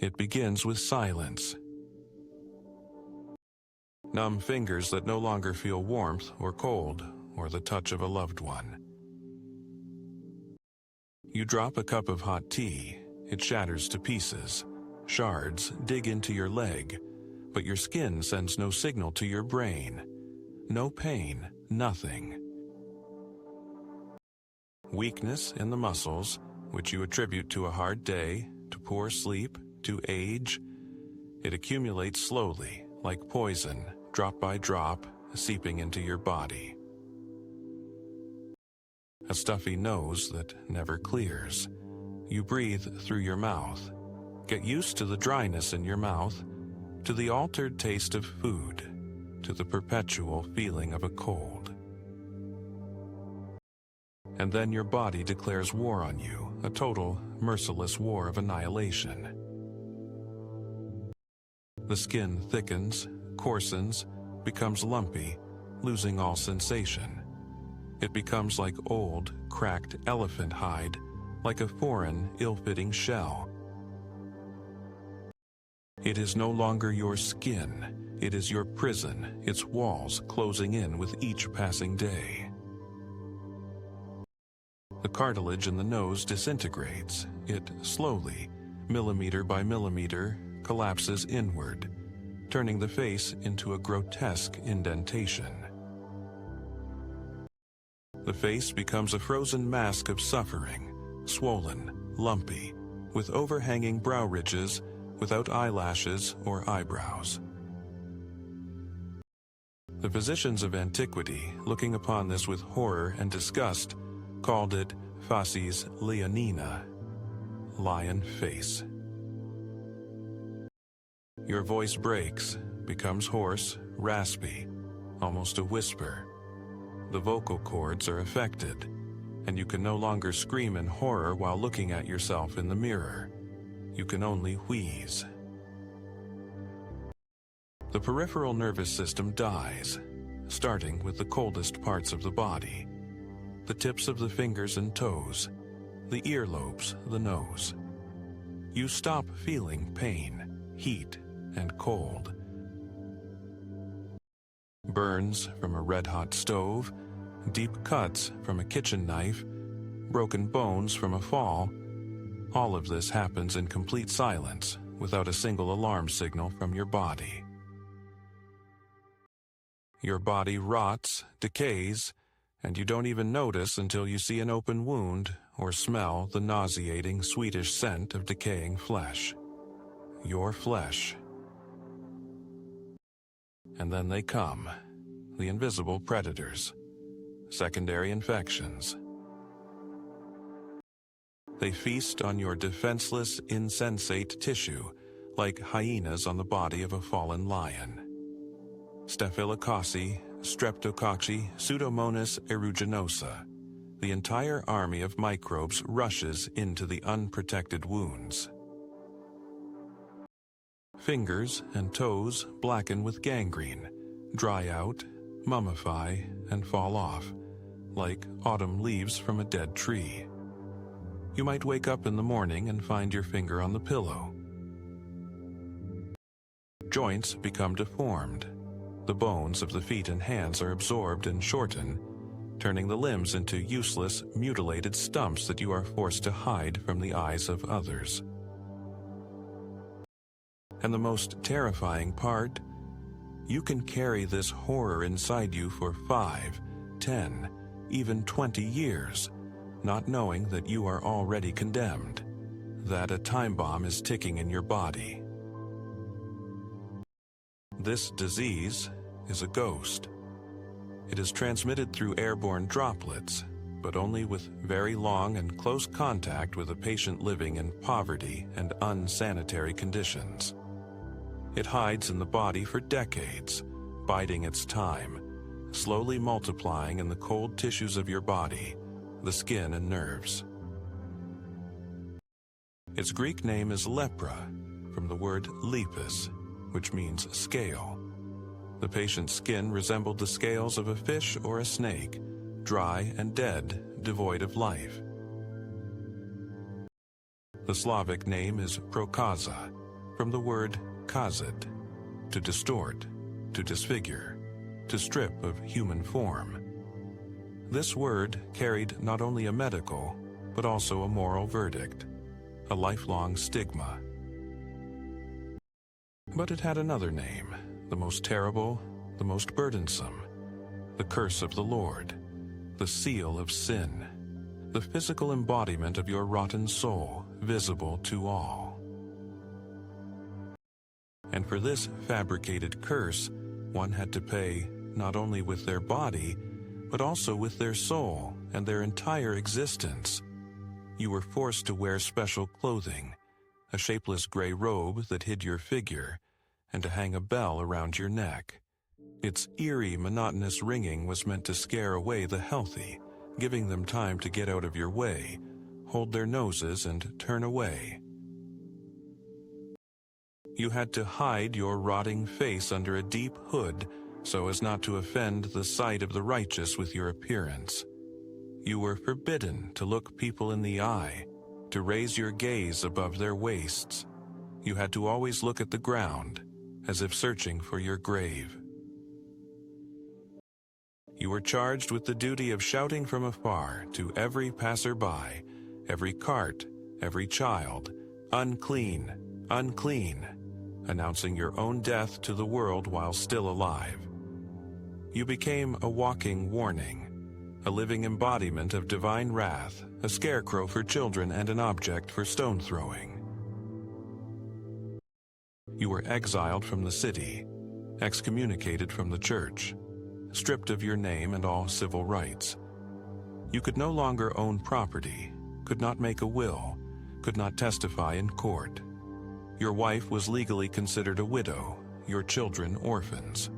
It begins with silence. Numb fingers that no longer feel warmth or cold or the touch of a loved one. You drop a cup of hot tea, it shatters to pieces. Shards dig into your leg, but your skin sends no signal to your brain. No pain, nothing. Weakness in the muscles, which you attribute to a hard day, to poor sleep, to age, it accumulates slowly, like poison, drop by drop, seeping into your body. A stuffy nose that never clears. You breathe through your mouth. Get used to the dryness in your mouth, to the altered taste of food, to the perpetual feeling of a cold. And then your body declares war on you, a total, merciless war of annihilation. The skin thickens, coarsens, becomes lumpy, losing all sensation. It becomes like old, cracked elephant hide, like a foreign, ill-fitting shell. It is no longer your skin. It is your prison, its walls closing in with each passing day. The cartilage in the nose disintegrates. It slowly, millimeter by millimeter, collapses inward, turning the face into a grotesque indentation. The face becomes a frozen mask of suffering, swollen, lumpy, with overhanging brow ridges, without eyelashes or eyebrows. The physicians of antiquity, looking upon this with horror and disgust, called it facies leonina, lion face. Your voice breaks, becomes hoarse, raspy, almost a whisper. The vocal cords are affected, and you can no longer scream in horror while looking at yourself in the mirror. You can only wheeze. The peripheral nervous system dies, starting with the coldest parts of the body. The tips of the fingers and toes, the earlobes, the nose. You stop feeling pain, heat, and cold. Burns from a red-hot stove, deep cuts from a kitchen knife, broken bones from a fall, all of this happens in complete silence, without a single alarm signal from your body. Your body rots, decays, and you don't even notice until you see an open wound or smell the nauseating, sweetish scent of decaying flesh. Your flesh. And then they come, the invisible predators, secondary infections. They feast on your defenseless, insensate tissue, like hyenas on the body of a fallen lion. Staphylococci, Streptococci, Pseudomonas aeruginosa. The entire army of microbes rushes into the unprotected wounds. Fingers and toes blacken with gangrene, dry out, mummify, and fall off, like autumn leaves from a dead tree. You might wake up in the morning and find your finger on the pillow. Joints become deformed. The bones of the feet and hands are absorbed and shorten, turning the limbs into useless, mutilated stumps that you are forced to hide from the eyes of others. And the most terrifying part, you can carry this horror inside you for 5, 10, even 20 years, not knowing that you are already condemned, that a time bomb is ticking in your body. This disease is a ghost. It is transmitted through airborne droplets, but only with very long and close contact with a patient living in poverty and unsanitary conditions. It hides in the body for decades, biding its time, slowly multiplying in the cold tissues of your body, the skin and nerves. Its Greek name is lepra, from the word lepus, which means scale. The patient's skin resembled the scales of a fish or a snake, dry and dead, devoid of life. The Slavic name is prokaza, from the word kazit, to distort, to disfigure, to strip of human form. This word carried not only a medical, but also a moral verdict, a lifelong stigma. But it had another name, the most terrible, the most burdensome, the curse of the Lord, the seal of sin, the physical embodiment of your rotten soul, visible to all. And for this fabricated curse, one had to pay not only with their body, but also with their soul and their entire existence. You were forced to wear special clothing, a shapeless gray robe that hid your figure, and to hang a bell around your neck. Its eerie, monotonous ringing was meant to scare away the healthy, giving them time to get out of your way, hold their noses, and turn away. You had to hide your rotting face under a deep hood so as not to offend the sight of the righteous with your appearance. You were forbidden to look people in the eye, to raise your gaze above their waists. You had to always look at the ground, as if searching for your grave. You were charged with the duty of shouting from afar to every passerby, every cart, every child, "Unclean, unclean," announcing your own death to the world while still alive. You became a walking warning, a living embodiment of divine wrath, a scarecrow for children and an object for stone throwing. You were exiled from the city, excommunicated from the church, stripped of your name and all civil rights. You could no longer own property, could not make a will, could not testify in court. Your wife was legally considered a widow, your children orphans.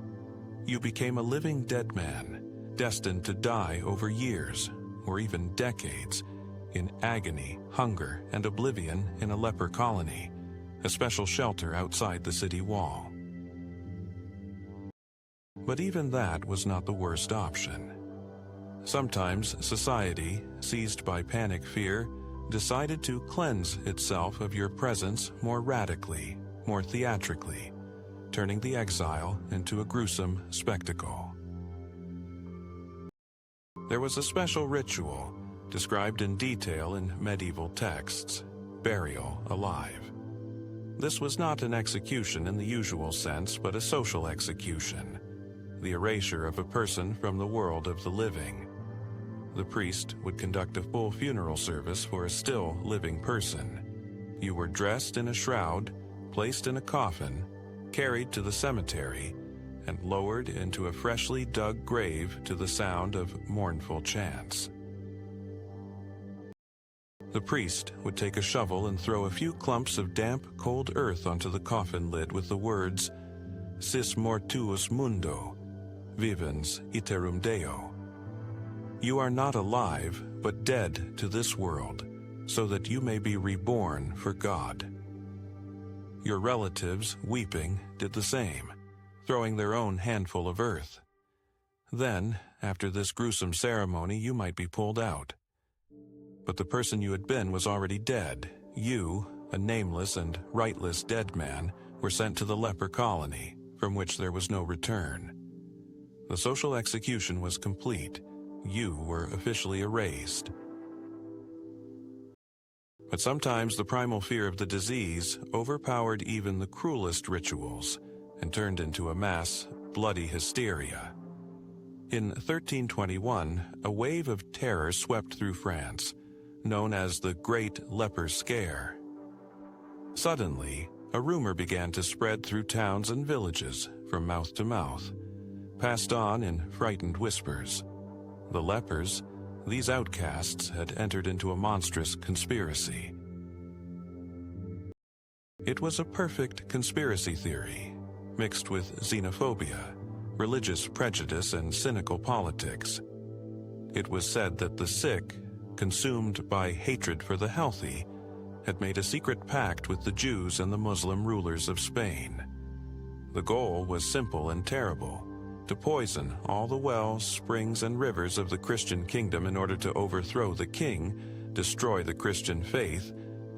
You became a living dead man, destined to die over years, or even decades, in agony, hunger, and oblivion in a leper colony, a special shelter outside the city wall. But even that was not the worst option. Sometimes society, seized by panic fear, decided to cleanse itself of your presence more radically, more theatrically, turning the exile into a gruesome spectacle. There was a special ritual, described in detail in medieval texts: burial alive. This was not an execution in the usual sense, but a social execution, the erasure of a person from the world of the living. The priest would conduct a full funeral service for a still living person. You were dressed in a shroud, placed in a coffin, carried to the cemetery, and lowered into a freshly dug grave to the sound of mournful chants. The priest would take a shovel and throw a few clumps of damp, cold earth onto the coffin lid with the words, "Sis mortuus mundo, vivens iterum Deo." You are not alive, but dead to this world, so that you may be reborn for God. Your relatives, weeping, did the same, throwing their own handful of earth. Then, after this gruesome ceremony, you might be pulled out. But the person you had been was already dead. You, a nameless and rightless dead man, were sent to the leper colony, from which there was no return. The social execution was complete. You were officially erased. But sometimes the primal fear of the disease overpowered even the cruelest rituals and turned into a mass, bloody hysteria. In 1321, a wave of terror swept through France, known as the Great Leper Scare. Suddenly, a rumor began to spread through towns and villages, from mouth to mouth, passed on in frightened whispers. The lepers, these outcasts, had entered into a monstrous conspiracy. It was a perfect conspiracy theory, mixed with xenophobia, religious prejudice, and cynical politics. It was said that the sick, consumed by hatred for the healthy, had made a secret pact with the Jews and the Muslim rulers of Spain. The goal was simple and terrible: to poison all the wells, springs, and rivers of the Christian kingdom in order to overthrow the king, destroy the Christian faith,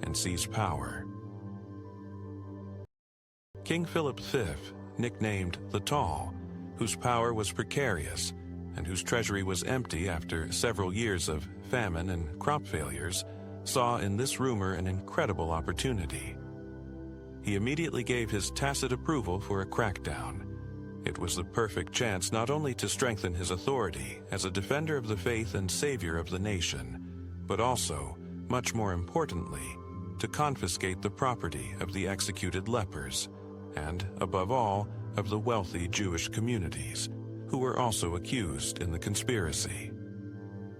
and seize power. King Philip V, nicknamed the Tall, whose power was precarious and whose treasury was empty after several years of famine and crop failures, saw in this rumor an incredible opportunity. He immediately gave his tacit approval for a crackdown. It was the perfect chance not only to strengthen his authority as a defender of the faith and savior of the nation, but also, much more importantly, to confiscate the property of the executed lepers, and, above all, of the wealthy Jewish communities, who were also accused in the conspiracy.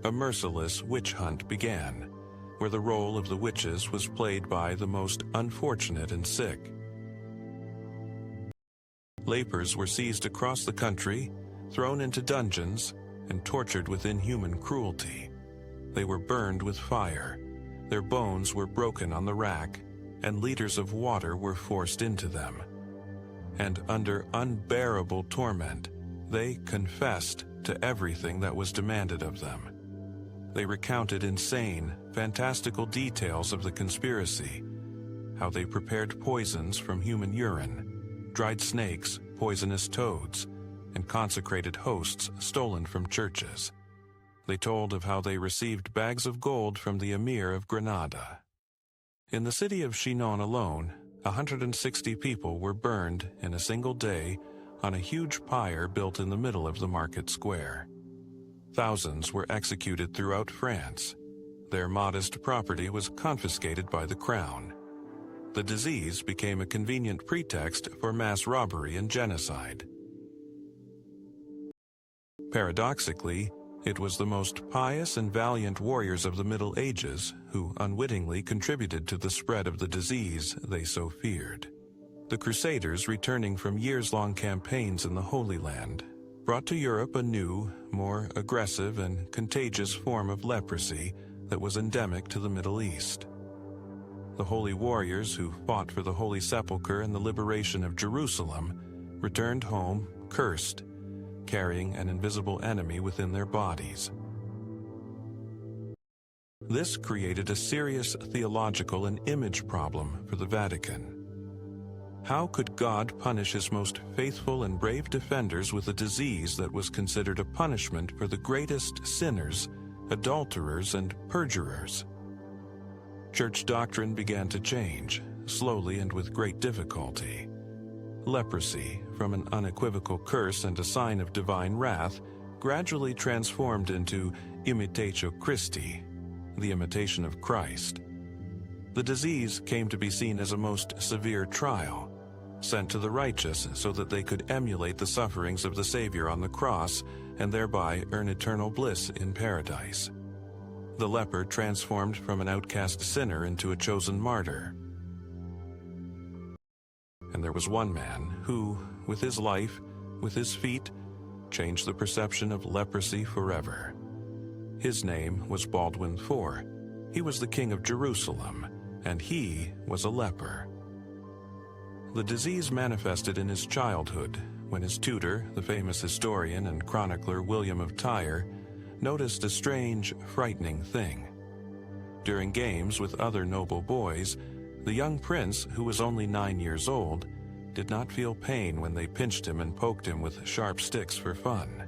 A merciless witch hunt began, where the role of the witches was played by the most unfortunate and sick. Lepers were seized across the country, thrown into dungeons, and tortured with inhuman cruelty. They were burned with fire, their bones were broken on the rack, and liters of water were forced into them. And under unbearable torment, they confessed to everything that was demanded of them. They recounted insane, fantastical details of the conspiracy, how they prepared poisons from human urine, dried snakes, poisonous toads, and consecrated hosts stolen from churches. They told of how they received bags of gold from the Emir of Granada. In the city of Chinon alone, 160 people were burned in a single day on a huge pyre built in the middle of the market square. Thousands were executed throughout France. Their modest property was confiscated by the crown. The disease became a convenient pretext for mass robbery and genocide. Paradoxically, it was the most pious and valiant warriors of the Middle Ages who unwittingly contributed to the spread of the disease they so feared. The Crusaders, returning from years-long campaigns in the Holy Land, brought to Europe a new, more aggressive and contagious form of leprosy that was endemic to the Middle East. The holy warriors who fought for the Holy Sepulchre and the liberation of Jerusalem returned home cursed, carrying an invisible enemy within their bodies. This created a serious theological and image problem for the Vatican. How could God punish his most faithful and brave defenders with a disease that was considered a punishment for the greatest sinners, adulterers, and perjurers? Church doctrine began to change, slowly and with great difficulty. Leprosy, from an unequivocal curse and a sign of divine wrath, gradually transformed into imitatio Christi, the imitation of Christ. The disease came to be seen as a most severe trial, sent to the righteous so that they could emulate the sufferings of the Savior on the cross and thereby earn eternal bliss in paradise. The leper transformed from an outcast sinner into a chosen martyr. And there was one man who, with his life, with his feet, changed the perception of leprosy forever. His name was Baldwin IV. He was the king of Jerusalem, and he was a leper. The disease manifested in his childhood, when his tutor, the famous historian and chronicler William of Tyre, noticed a strange, frightening thing. During games with other noble boys, the young prince, who was only 9 years old, did not feel pain when they pinched him and poked him with sharp sticks for fun.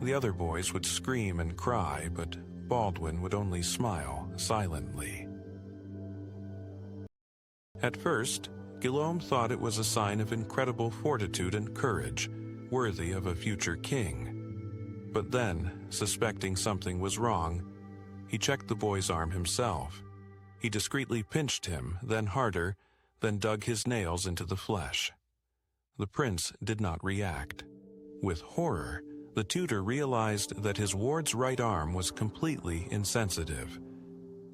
The other boys would scream and cry, but Baldwin would only smile silently. At first, Guillaume thought it was a sign of incredible fortitude and courage, worthy of a future king. But then, suspecting something was wrong, he checked the boy's arm himself. He discreetly pinched him, then harder, then dug his nails into the flesh. The prince did not react. With horror, the tutor realized that his ward's right arm was completely insensitive.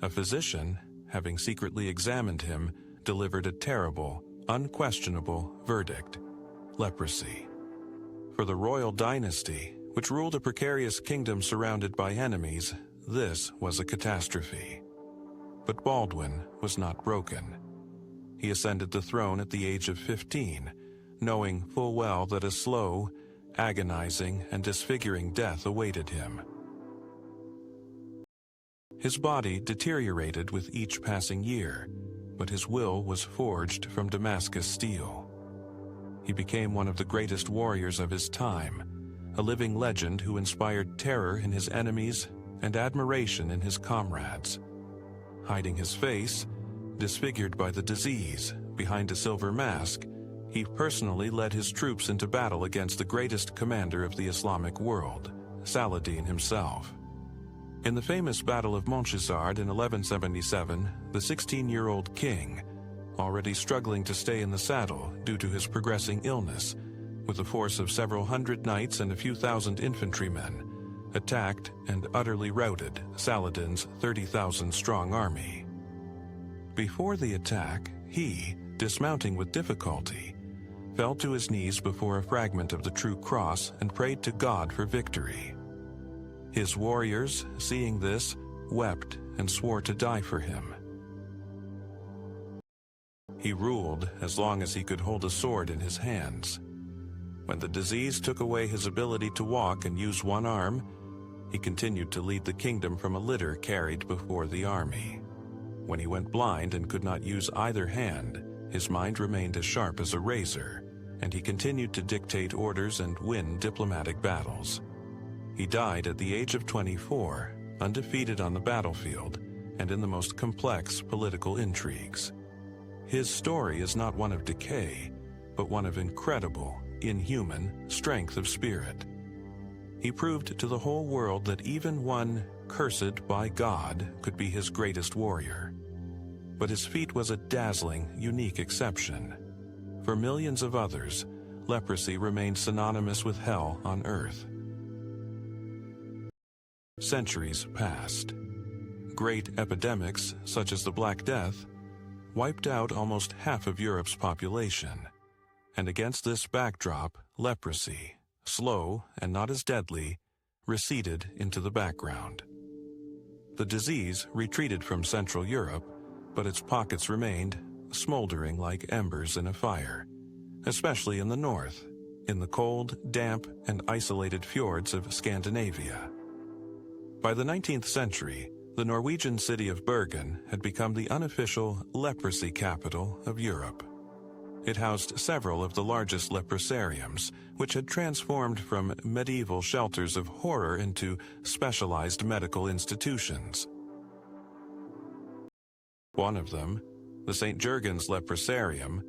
A physician, having secretly examined him, delivered a terrible, unquestionable verdict: leprosy. For the royal dynasty, which ruled a precarious kingdom surrounded by enemies, this was a catastrophe. But Baldwin was not broken. He ascended the throne at the age of 15, knowing full well that a slow, agonizing, and disfiguring death awaited him. His body deteriorated with each passing year, but his will was forged from Damascus steel. he became one of the greatest warriors of his time, a living legend who inspired terror in his enemies and admiration in his comrades. Hiding his face, disfigured by the disease, behind a silver mask, he personally led his troops into battle against the greatest commander of the Islamic world, Saladin himself. In the famous Battle of Montchesard in 1177, the 16-year-old king, already struggling to stay in the saddle due to his progressing illness, with a force of several hundred knights and a few thousand infantrymen, attacked and utterly routed Saladin's 30,000-strong army. Before the attack, he, dismounting with difficulty, fell to his knees before a fragment of the true cross and prayed to God for victory. His warriors, seeing this, wept and swore to die for him. He ruled as long as he could hold a sword in his hands. When the disease took away his ability to walk and use one arm, he continued to lead the kingdom from a litter carried before the army. When he went blind and could not use either hand, his mind remained as sharp as a razor, and he continued to dictate orders and win diplomatic battles. He died at the age of 24, undefeated on the battlefield and in the most complex political intrigues. His story is not one of decay, but one of incredible, inhuman strength of spirit. He proved to the whole world that even one cursed by God could be his greatest warrior. But his feat was a dazzling, unique exception. For millions of others, leprosy remained synonymous with hell on earth. Centuries passed. Great epidemics, such as the Black Death, wiped out almost half of Europe's population. And against this backdrop, leprosy, slow and not as deadly, receded into the background. The disease retreated from Central Europe, but its pockets remained, smoldering like embers in a fire, especially in the north, in the cold, damp, and isolated fjords of Scandinavia. By the 19th century, the Norwegian city of Bergen had become the unofficial leprosy capital of Europe. It housed several of the largest leprosariums, which had transformed from medieval shelters of horror into specialized medical institutions. One of them, the St. Jurgen's Leprosarium,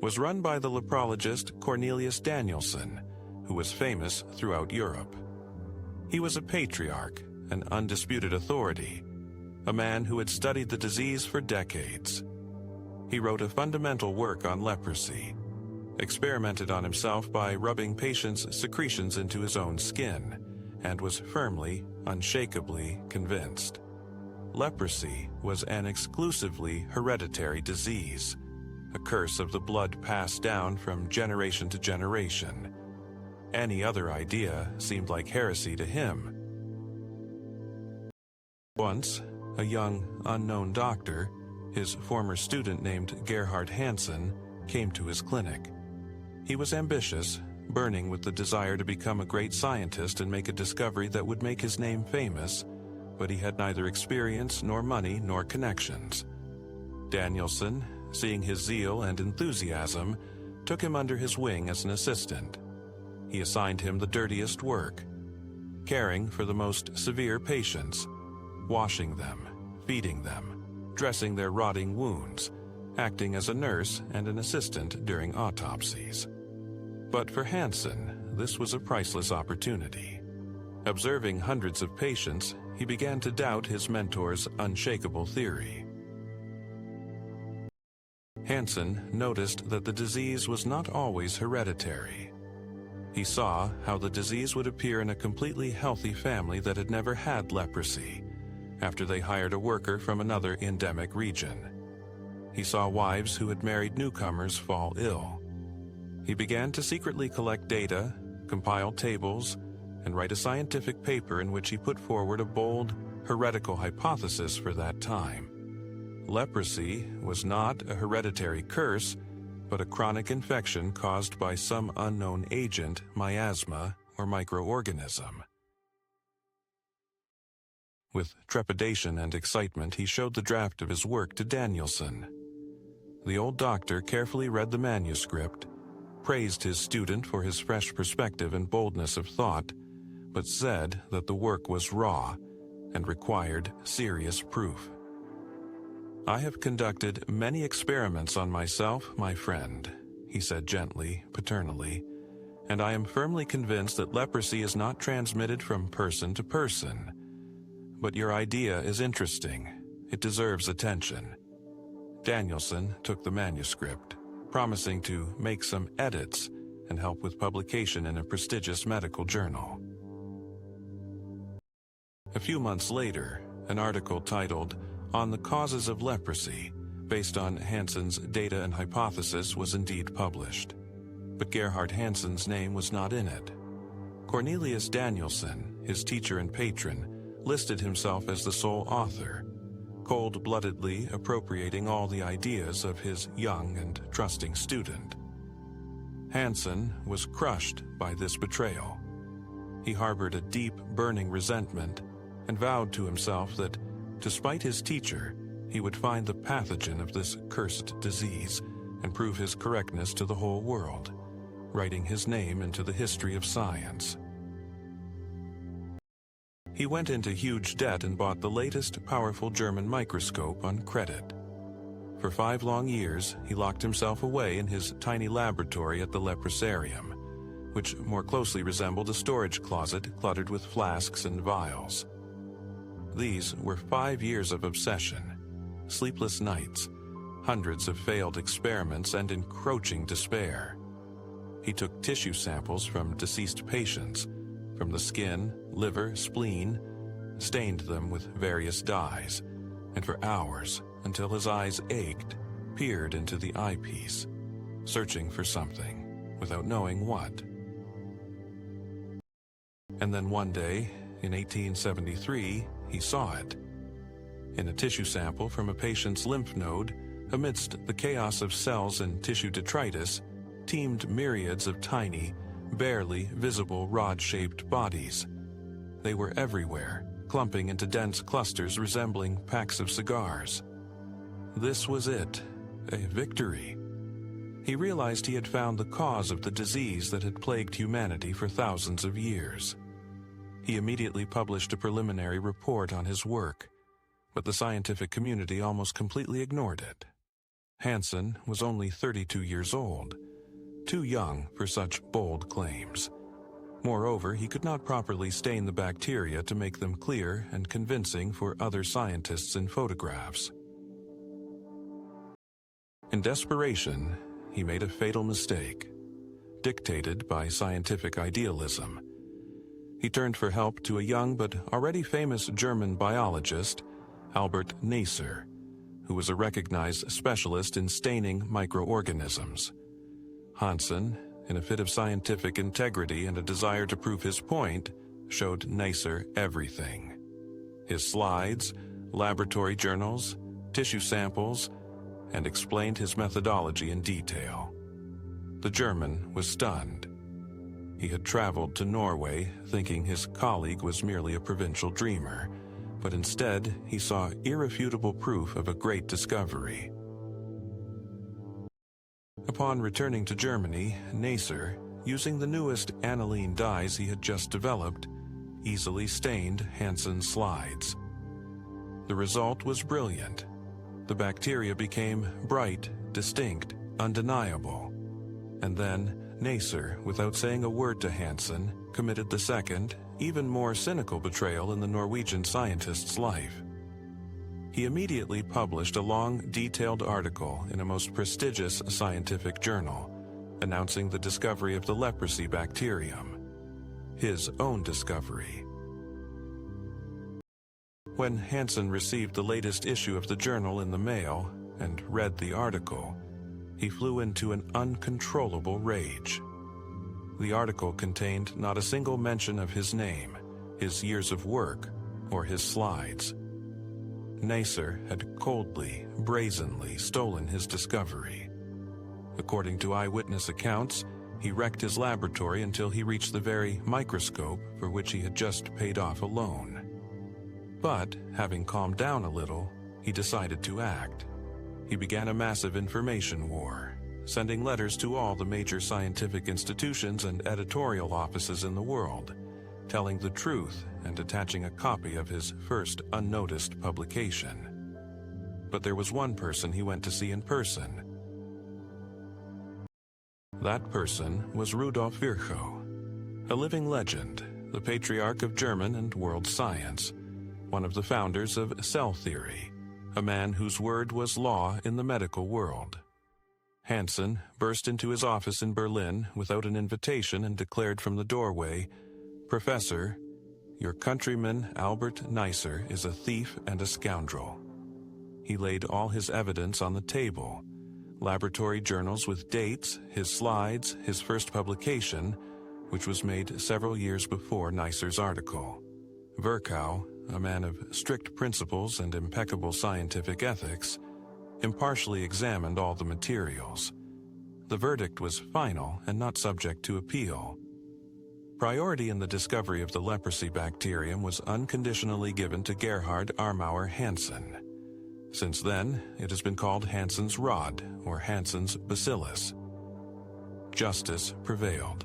was run by the leprologist Cornelius Danielson, who was famous throughout Europe. He was a patriarch, an undisputed authority, a man who had studied the disease for decades. He wrote a fundamental work on leprosy, experimented on himself by rubbing patients' secretions into his own skin, and was firmly, unshakably convinced. Leprosy was an exclusively hereditary disease, a curse of the blood passed down from generation to generation. Any other idea seemed like heresy to him. Once, a young, unknown doctor, his former student named Gerhard Hansen, came to his clinic. He was ambitious, burning with the desire to become a great scientist and make a discovery that would make his name famous, but he had neither experience nor money nor connections. Danielson, seeing his zeal and enthusiasm, took him under his wing as an assistant. He assigned him the dirtiest work, caring for the most severe patients, washing them, feeding them, dressing their rotting wounds, acting as a nurse and an assistant during autopsies. But for Hansen, this was a priceless opportunity. Observing hundreds of patients, he began to doubt his mentor's unshakable theory. Hansen noticed that the disease was not always hereditary. He saw how the disease would appear in a completely healthy family that had never had leprosy, after they hired a worker from another endemic region. He saw wives who had married newcomers fall ill. He began to secretly collect data, compile tables, and write a scientific paper in which he put forward a bold, heretical hypothesis for that time. Leprosy was not a hereditary curse, but a chronic infection caused by some unknown agent, miasma, or microorganism. With trepidation and excitement, he showed the draft of his work to Danielson. The old doctor carefully read the manuscript, praised his student for his fresh perspective and boldness of thought, but said that the work was raw and required serious proof. "I have conducted many experiments on myself, my friend," he said gently, paternally, "and I am firmly convinced that leprosy is not transmitted from person to person. But your idea is interesting. It deserves attention." Danielson took the manuscript, promising to make some edits and help with publication in a prestigious medical journal. A few months later, an article titled "On the Causes of Leprosy," based on Hansen's data and hypothesis, was indeed published. But Gerhard Hansen's name was not in it. Cornelius Danielson, his teacher and patron, listed himself as the sole author, cold-bloodedly appropriating all the ideas of his young and trusting student. Hansen was crushed by this betrayal. He harbored a deep, burning resentment and vowed to himself that, despite his teacher, he would find the pathogen of this cursed disease and prove his correctness to the whole world, writing his name into the history of science. He went into huge debt and bought the latest powerful German microscope on credit. For 5 long years, he locked himself away in his tiny laboratory at the Leprosarium, which more closely resembled a storage closet cluttered with flasks and vials. These were 5 years of obsession, sleepless nights, hundreds of failed experiments, and encroaching despair. He took tissue samples from deceased patients, from the skin, liver, spleen, stained them with various dyes, and for hours, until his eyes ached, peered into the eyepiece, searching for something, without knowing what. And then one day, in 1873, he saw it. In a tissue sample from a patient's lymph node, amidst the chaos of cells and tissue detritus, teemed myriads of tiny, barely visible rod-shaped bodies. They were everywhere, clumping into dense clusters resembling packs of cigars. This was it, a victory. He realized he had found the cause of the disease that had plagued humanity for thousands of years. He immediately published a preliminary report on his work, but the scientific community almost completely ignored it. Hansen was only 32 years old, too young for such bold claims. Moreover, he could not properly stain the bacteria to make them clear and convincing for other scientists in photographs. In desperation, he made a fatal mistake, dictated by scientific idealism. He turned for help to a young but already famous German biologist, Albert Neisser, who was a recognized specialist in staining microorganisms. Hansen, in a fit of scientific integrity and a desire to prove his point, showed Neisser everything. His slides, laboratory journals, tissue samples, and explained his methodology in detail. The German was stunned. He had traveled to Norway thinking his colleague was merely a provincial dreamer, but instead he saw irrefutable proof of a great discovery. Upon returning to Germany, Neisser, using the newest aniline dyes he had just developed, easily stained Hansen's slides. The result was brilliant. The bacteria became bright, distinct, undeniable. And then Neisser, without saying a word to Hansen, committed the second, even more cynical betrayal in the Norwegian scientist's life. He immediately published a long, detailed article in a most prestigious scientific journal, announcing the discovery of the leprosy bacterium, his own discovery. When Hansen received the latest issue of the journal in the mail and read the article, he flew into an uncontrollable rage. The article contained not a single mention of his name, his years of work, or his slides. Neisser had coldly, brazenly stolen his discovery. According to eyewitness accounts, he wrecked his laboratory until he reached the very microscope for which he had just paid off a loan. But, having calmed down a little, he decided to act. He began a massive information war, sending letters to all the major scientific institutions and editorial offices in the world, telling the truth and attaching a copy of his first unnoticed publication. But there was one person he went to see in person. That person was Rudolf Virchow, a living legend, the patriarch of German and world science, one of the founders of cell theory, a man whose word was law in the medical world. Hansen burst into his office in Berlin without an invitation and declared from the doorway, "Professor, your countryman Albert Neisser is a thief and a scoundrel." He laid all his evidence on the table: laboratory journals with dates, his slides, his first publication, which was made several years before Neisser's article. Virchow, a man of strict principles and impeccable scientific ethics, impartially examined all the materials. The verdict was final and not subject to appeal. Priority in the discovery of the leprosy bacterium was unconditionally given to Gerhard Armauer Hansen. Since then, it has been called Hansen's rod, or Hansen's bacillus. Justice prevailed.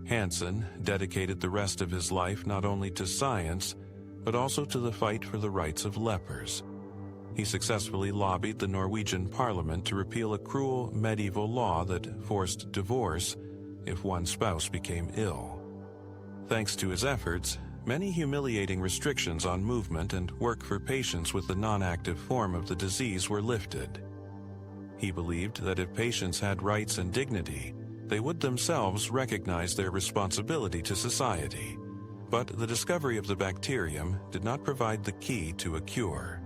Hansen dedicated the rest of his life not only to science, but also to the fight for the rights of lepers. He successfully lobbied the Norwegian parliament to repeal a cruel medieval law that forced divorce if one spouse became ill. Thanks to his efforts, many humiliating restrictions on movement and work for patients with the non-active form of the disease were lifted. He believed that if patients had rights and dignity, they would themselves recognize their responsibility to society. But the discovery of the bacterium did not provide the key to a cure.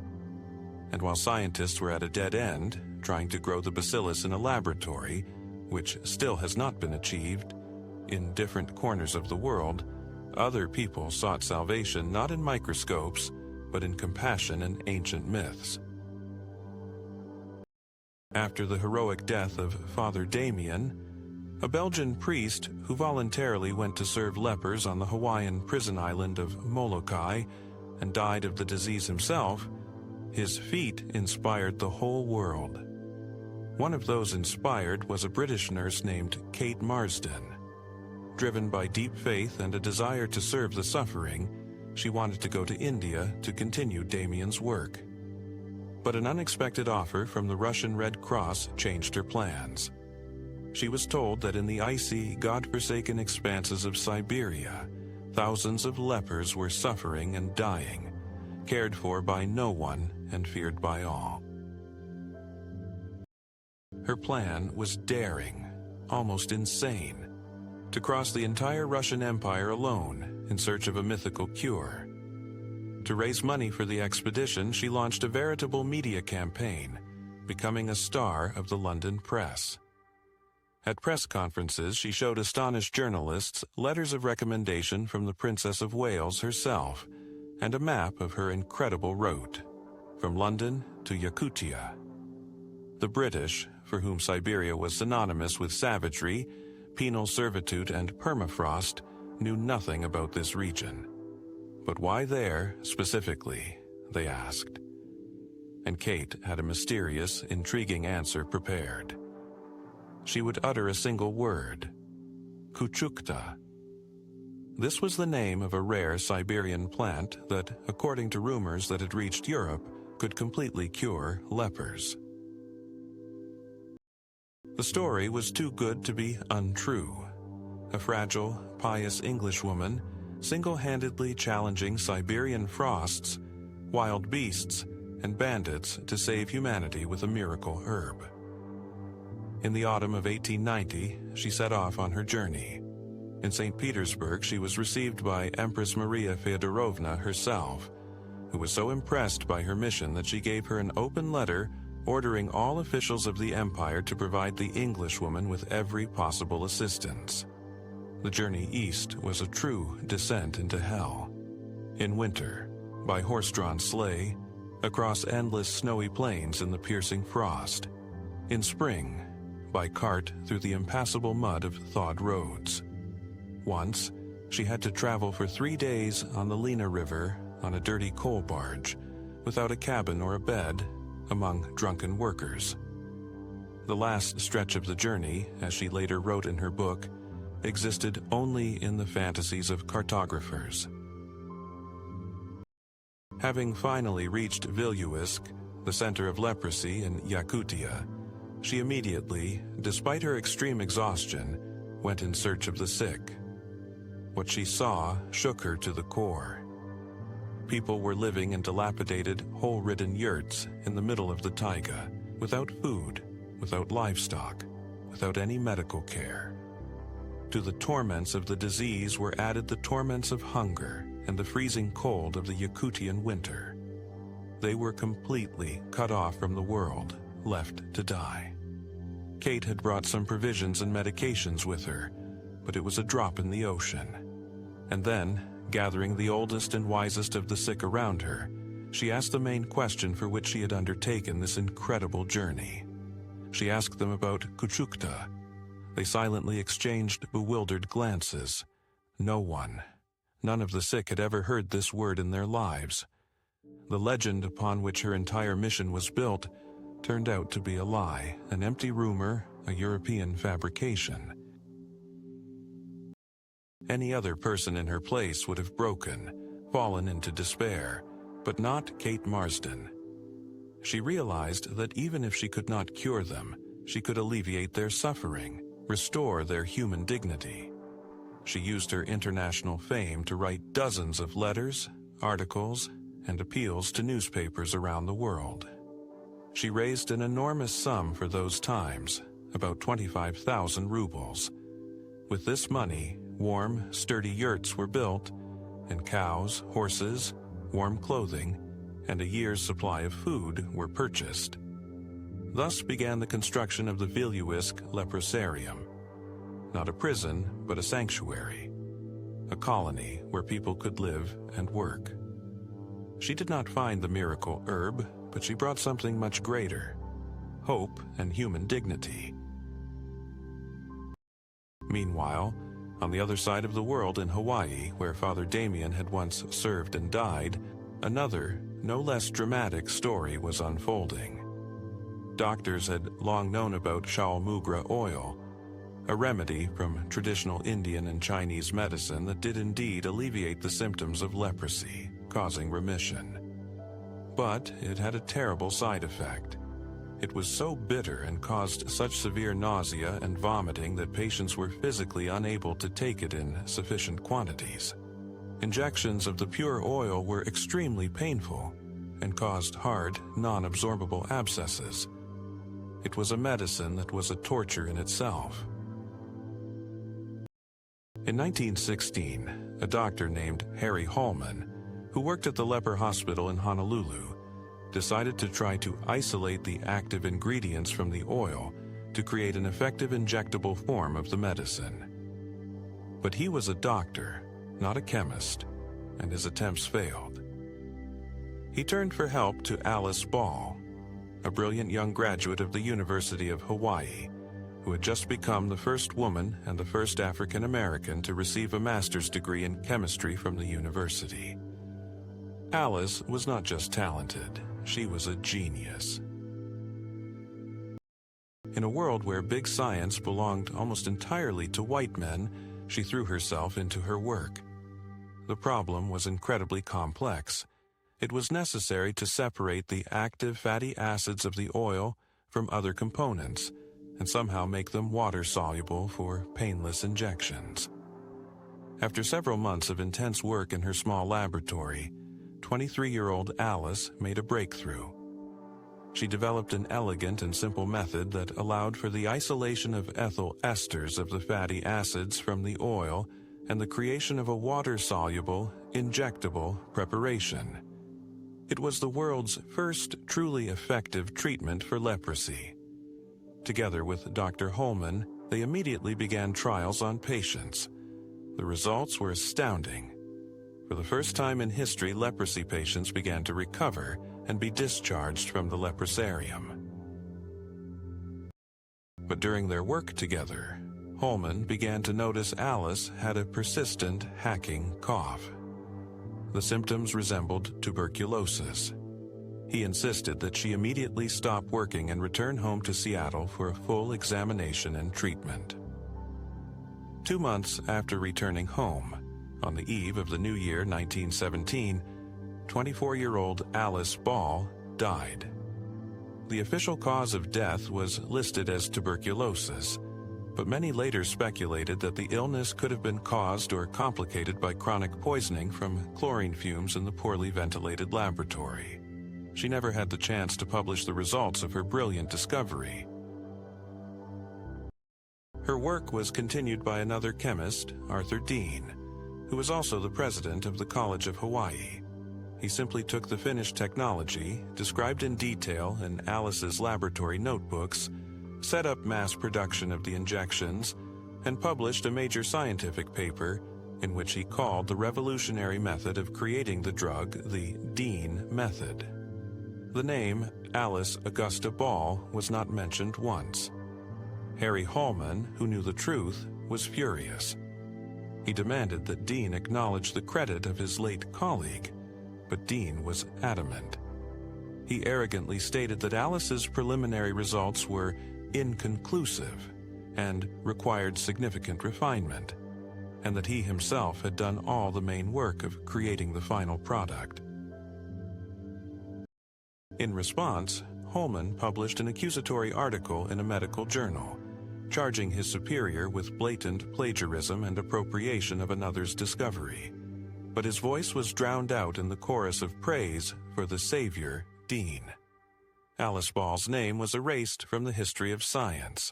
And while scientists were at a dead end, trying to grow the bacillus in a laboratory, which still has not been achieved, in different corners of the world, other people sought salvation not in microscopes, but in compassion and ancient myths. After the heroic death of Father Damien, a Belgian priest who voluntarily went to serve lepers on the Hawaiian prison island of Molokai and died of the disease himself, his feat inspired the whole world. One of those inspired was a British nurse named Kate Marsden. Driven by deep faith and a desire to serve the suffering, she wanted to go to India to continue Damien's work. But an unexpected offer from the Russian Red Cross changed her plans. She was told that in the icy, God-forsaken expanses of Siberia, thousands of lepers were suffering and dying, cared for by no one and feared by all. Her plan was daring, almost insane, to cross the entire Russian Empire alone in search of a mythical cure. To raise money for the expedition, she launched a veritable media campaign, becoming a star of the London press. At press conferences, she showed astonished journalists letters of recommendation from the Princess of Wales herself and a map of her incredible route, from London to Yakutia. The British, for whom Siberia was synonymous with savagery, penal servitude, and permafrost, knew nothing about this region. But why there, specifically, they asked. And Kate had a mysterious, intriguing answer prepared. She would utter a single word: Kuchukta. This was the name of a rare Siberian plant that, according to rumors that had reached Europe, could completely cure lepers. The story was too good to be untrue. A fragile, pious Englishwoman, single-handedly challenging Siberian frosts, wild beasts, and bandits to save humanity with a miracle herb. In the autumn of 1890, she set off on her journey. In St. Petersburg, she was received by Empress Maria Feodorovna herself, who was so impressed by her mission that she gave her an open letter ordering all officials of the empire to provide the Englishwoman with every possible assistance. The journey east was a true descent into hell. In winter, by horse-drawn sleigh, across endless snowy plains in the piercing frost. In spring, by cart through the impassable mud of thawed roads. Once, she had to travel for 3 days on the Lena River on a dirty coal barge, without a cabin or a bed, among drunken workers. The last stretch of the journey, as she later wrote in her book, existed only in the fantasies of cartographers. Having finally reached Vilyuisk, the center of leprosy in Yakutia, she immediately, despite her extreme exhaustion, went in search of the sick. What she saw shook her to the core. People were living in dilapidated, hole-ridden yurts in the middle of the taiga, without food, without livestock, without any medical care. To the torments of the disease were added the torments of hunger and the freezing cold of the Yakutian winter. They were completely cut off from the world, left to die. Kate had brought some provisions and medications with her, but it was a drop in the ocean. And then, gathering the oldest and wisest of the sick around her, she asked the main question for which she had undertaken this incredible journey. She asked them about Kuchukta. They silently exchanged bewildered glances. None of the sick had ever heard this word in their lives. The legend upon which her entire mission was built turned out to be a lie, an empty rumor, a European fabrication. Any other person in her place would have broken, fallen into despair, but not Kate Marsden. She realized that even if she could not cure them, she could alleviate their suffering, restore their human dignity. She used her international fame to write dozens of letters, articles, and appeals to newspapers around the world. She raised an enormous sum for those times, about 25,000 rubles. With this money, warm, sturdy yurts were built, and cows, horses, warm clothing, and a year's supply of food were purchased. Thus began the construction of the Vilyuisk Leprosarium. Not a prison, but a sanctuary, a colony where people could live and work. She did not find the miracle herb, but she brought something much greater: hope and human dignity. Meanwhile, on the other side of the world in Hawaii, where Father Damien had once served and died, another, no less dramatic story was unfolding. Doctors had long known about Shaolmugra oil, a remedy from traditional Indian and Chinese medicine that did indeed alleviate the symptoms of leprosy, causing remission. But it had a terrible side effect. It was so bitter and caused such severe nausea and vomiting that patients were physically unable to take it in sufficient quantities. Injections of the pure oil were extremely painful and caused hard, non-absorbable abscesses. It was a medicine that was a torture in itself. In 1916, a doctor named Harry Hallman, who worked at the leper hospital in Honolulu, decided to try to isolate the active ingredients from the oil to create an effective injectable form of the medicine. But he was a doctor, not a chemist, and his attempts failed. He turned for help to Alice Ball, a brilliant young graduate of the University of Hawaii, who had just become the first woman and the first African American to receive a master's degree in chemistry from the university. Alice was not just talented, she was a genius. In a world where big science belonged almost entirely to white men, she threw herself into her work. The problem was incredibly complex. It was necessary to separate the active fatty acids of the oil from other components and somehow make them water-soluble for painless injections. After several months of intense work in her small laboratory, 23-year-old Alice made a breakthrough. She developed an elegant and simple method that allowed for the isolation of ethyl esters of the fatty acids from the oil and the creation of a water-soluble, injectable preparation. It was the world's first truly effective treatment for leprosy. Together with Dr. Holman, they immediately began trials on patients. The results were astounding. For the first time in history, leprosy patients began to recover and be discharged from the leprosarium. But during their work together, Holman began to notice Alice had a persistent, hacking cough. The symptoms resembled tuberculosis. He insisted that she immediately stop working and return home to Seattle for a full examination and treatment. 2 months after returning home, on the eve of the new year 1917, 24-year-old Alice Ball died. The official cause of death was listed as tuberculosis, but many later speculated that the illness could have been caused or complicated by chronic poisoning from chlorine fumes in the poorly ventilated laboratory. She never had the chance to publish the results of her brilliant discovery. Her work was continued by another chemist, Arthur Dean, who was also the president of the College of Hawaii. He simply took the finished technology, described in detail in Alice's laboratory notebooks, set up mass production of the injections, and published a major scientific paper in which he called the revolutionary method of creating the drug the Dean method. The name Alice Augusta Ball was not mentioned once. Harry Hallman, who knew the truth, was furious. He demanded that Dean acknowledge the credit of his late colleague, but Dean was adamant. He arrogantly stated that Alice's preliminary results were inconclusive and required significant refinement, and that he himself had done all the main work of creating the final product. In response, Holman published an accusatory article in a medical journal, charging his superior with blatant plagiarism and appropriation of another's discovery. But his voice was drowned out in the chorus of praise for the savior, Dean. Alice Ball's name was erased from the history of science.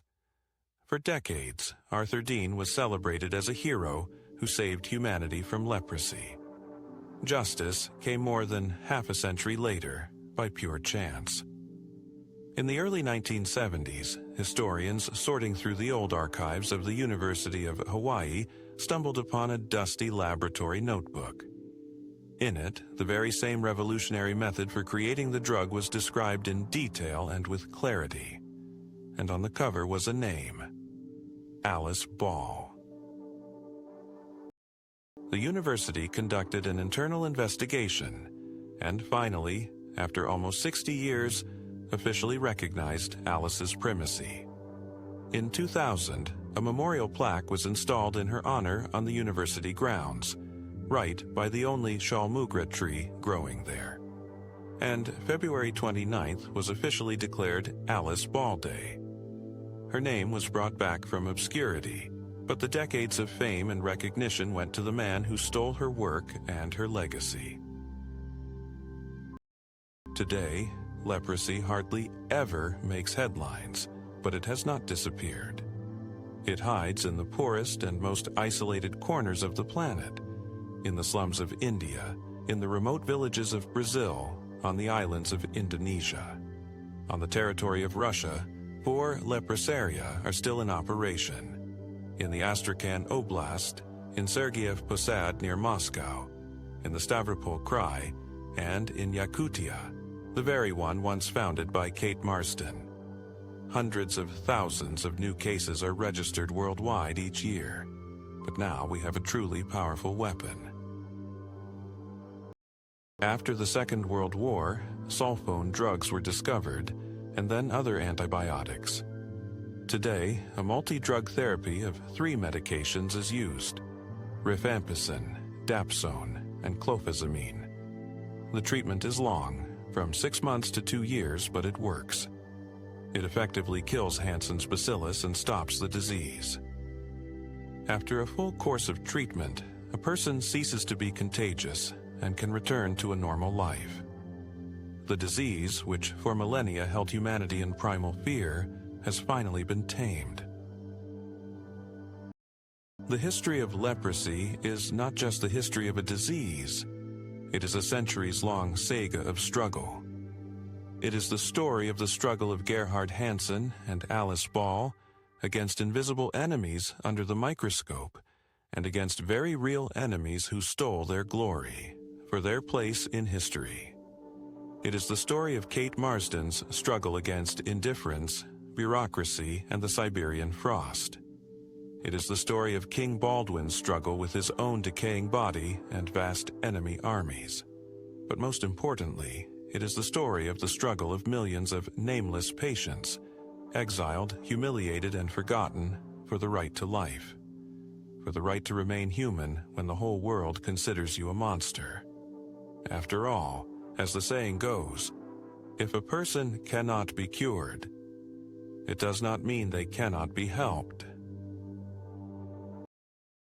For decades, Arthur Dean was celebrated as a hero who saved humanity from leprosy. Justice came more than half a century later by pure chance. In the early 1970s, historians sorting through the old archives of the University of Hawaii stumbled upon a dusty laboratory notebook. In it, the very same revolutionary method for creating the drug was described in detail and with clarity. And on the cover was a name: Alice Ball. The university conducted an internal investigation and finally, after almost 60 years, officially recognized Alice's primacy. In 2000, a memorial plaque was installed in her honor on the university grounds, right by the only Shalmugra tree growing there. And February 29th was officially declared Alice Ball Day. Her name was brought back from obscurity, but the decades of fame and recognition went to the man who stole her work and her legacy. Today, leprosy hardly ever makes headlines, but it has not disappeared. It hides in the poorest and most isolated corners of the planet, in the slums of India, in the remote villages of Brazil, on the islands of Indonesia. On the territory of Russia, 4 leprosaria are still in operation. In the Astrakhan Oblast, in Sergiev Posad near Moscow, in the Stavropol Krai, and in Yakutia, the very one once founded by Kate Marsden. Hundreds of thousands of new cases are registered worldwide each year, but now we have a truly powerful weapon. After the Second World War, sulfone drugs were discovered, and then other antibiotics. Today, a multi-drug therapy of 3 medications is used: rifampicin, dapsone, and clofazimine. The treatment is long, from 6 months to 2 years, but it works. It effectively kills Hansen's bacillus and stops the disease. After a full course of treatment, a person ceases to be contagious and can return to a normal life. The disease, which for millennia held humanity in primal fear, has finally been tamed. The history of leprosy is not just the history of a disease. It is a centuries-long saga of struggle. It is the story of the struggle of Gerhard Hansen and Alice Ball against invisible enemies under the microscope and against very real enemies who stole their glory for their place in history. It is the story of Kate Marsden's struggle against indifference, bureaucracy, and the Siberian frost. It is the story of King Baldwin's struggle with his own decaying body and vast enemy armies. But most importantly, It is the story of the struggle of millions of nameless patients, exiled, humiliated, and forgotten for the right to life, for the right to remain human when the whole world considers you a monster. After all, as the saying goes, if a person cannot be cured, it does not mean they cannot be helped.